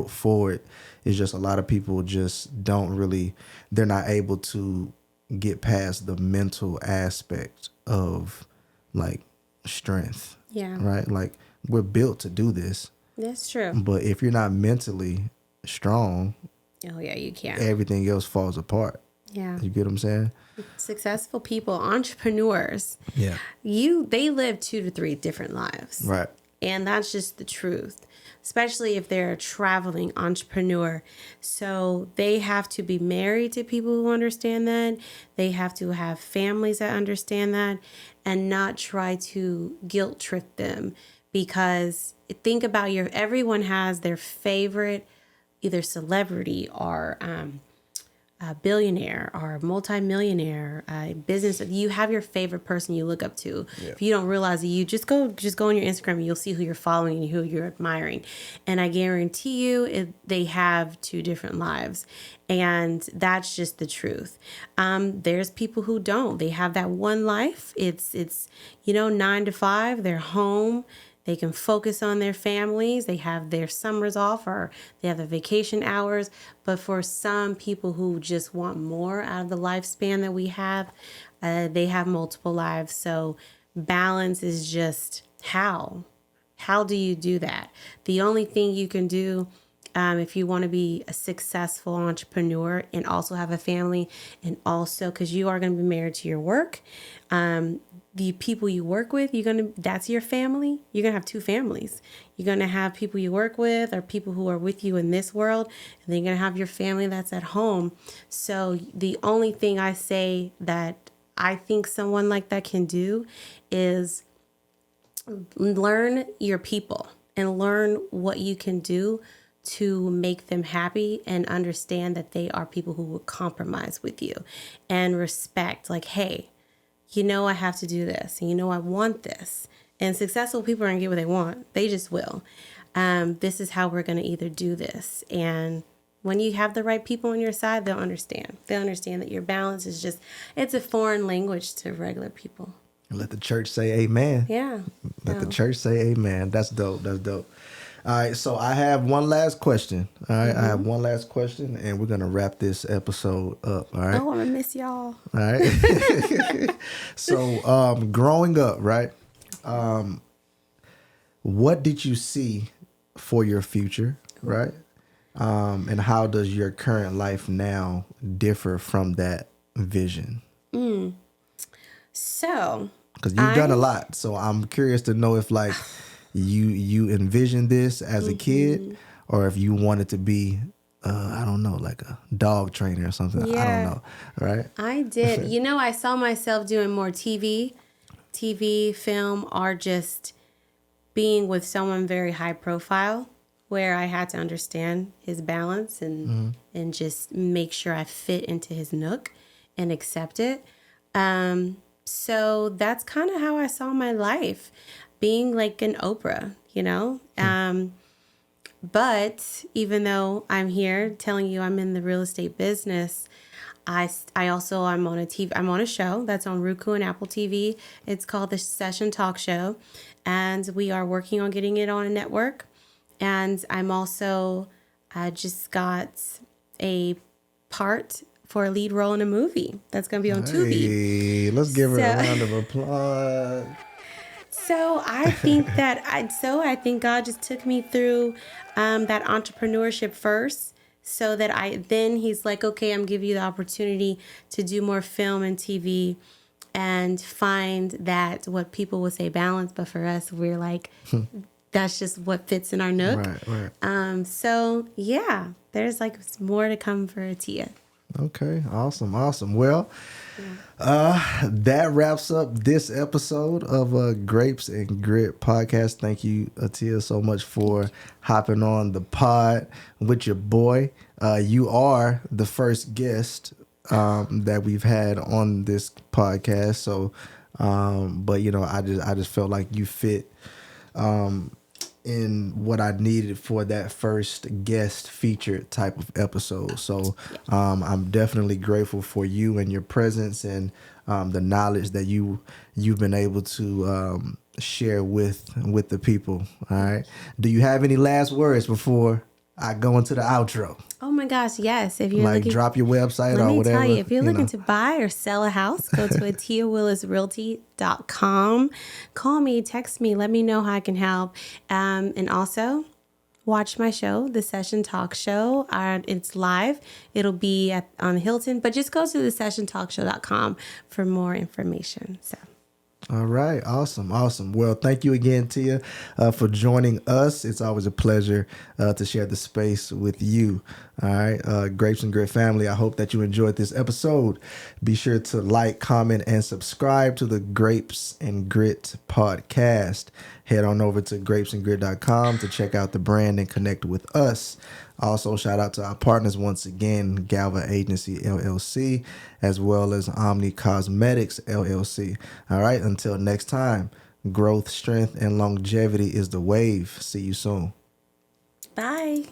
S1: for it. It's just a lot of people just they're not able to get past the mental aspect of like strength.
S2: Yeah.
S1: Right? Like we're built to do this.
S2: That's true.
S1: But if you're not mentally strong,
S2: Oh yeah, you can't.
S1: everything else falls apart.
S2: Yeah.
S1: You get what I'm saying?
S2: Successful people, entrepreneurs,
S1: Yeah.
S2: they live 2 to 3 different lives.
S1: Right.
S2: And that's just the truth, especially if they're a traveling entrepreneur. So they have to be married to people who understand that. They have to have families that understand that and not try to guilt trick them, because think about everyone has their favorite either celebrity or a billionaire or multimillionaire, business. You have your favorite person you look up to.
S1: Yeah.
S2: If you don't realize it, you just go on your Instagram and you'll see who you're following and who you're admiring. And I guarantee you, they have 2 different lives. And that's just the truth. There's people who don't. They have that one life. It's 9 to 5. They're home. They can focus on their families. They have their summers off, or they have their vacation hours. But for some people who just want more out of the lifespan that we have, they have multiple lives. So balance is just how. How do you do that? The only thing you can do, if you want to be a successful entrepreneur and also have a family, and also because you are going to be married to your work, the people you work with, that's your family. You're going to have 2 families. You're going to have people you work with or people who are with you in this world, and then you're going to have your family that's at home. So the only thing I say that I think someone like that can do is learn your people and learn what you can do to make them happy, and understand that they are people who will compromise with you, and respect, like, hey, I have to do this, and I want this. And successful people are going to get what they want. They just will. This is how we're going to either do this. And when you have the right people on your side, they'll understand. They'll understand that your balance is it's a foreign language to regular people.
S1: Let the church say amen.
S2: Yeah.
S1: Let the church say amen. That's dope. That's dope. All right, so I have one last question. All right, I have one last question, and we're going to wrap this episode up. All right.
S2: Oh, I'm going to miss y'all.
S1: All right. So, growing up, right, what did you see for your future, right? And how does your current life now differ from that vision?
S2: So,
S1: because you've done a lot, so I'm curious to know if like you envisioned this as a kid, or if you wanted to be I don't know, like a dog trainer or something.
S2: Yeah.
S1: I don't know, right?
S2: I did. I saw myself doing more TV, film, or just being with someone very high profile, where I had to understand his balance and just make sure I fit into his nook and accept it. So that's kind of how I saw my life, being like an Oprah. you know. But even though I'm here telling you I'm in the real estate business, I also I'm on a TV I'm on a show that's on Roku and Apple TV. It's called the Session Talk Show, and we are working on getting it on a network. And I'm also I just got a part for a lead role in a movie that's going to be on Tubi.
S1: Hey, let's give her a round of applause.
S2: So I think I think God just took me through that entrepreneurship first, so that then He's like, okay, I'm giving you the opportunity to do more film and TV, and find that what people would say balance, but for us, we're like, that's just what fits in our nook.
S1: Right.
S2: So yeah, there's like more to come for Atia.
S1: Okay, awesome. Well, that wraps up this episode of Grapes and Grit podcast. Thank you, Atia, so much for hopping on the pod with your boy. You are the first guest that we've had on this podcast. So, but you know, I just felt like you fit in what I needed for that first guest featured type of episode. So I'm definitely grateful for you and your presence and the knowledge that you've been able to share with the people. All right. Do you have any last words before I go into the outro?
S2: Oh my gosh, yes. If you're
S1: Like
S2: looking,
S1: drop your website
S2: let
S1: or
S2: me
S1: whatever.
S2: tell you, if you're looking
S1: know.
S2: to buy or sell a house, go to AtiaWillisRealty.com. Call me, text me, let me know how I can help. And also watch my show, The Session Talk Show. It's live. It'll be on Hilton, but just go to thesessiontalkshow.com for more information. So.
S1: All right. Awesome. Well, thank you again, Tia, for joining us. It's always a pleasure to share the space with you. All right. Grapes and Grit family, I hope that you enjoyed this episode. Be sure to like, comment, and subscribe to the Grapes and Grit podcast. Head on over to grapesandgrit.com to check out the brand and connect with us. Also, shout out to our partners once again, Galva Agency LLC, as well as Omni Cosmetics LLC. All right, until next time, growth, strength, and longevity is the wave. See you soon.
S2: Bye.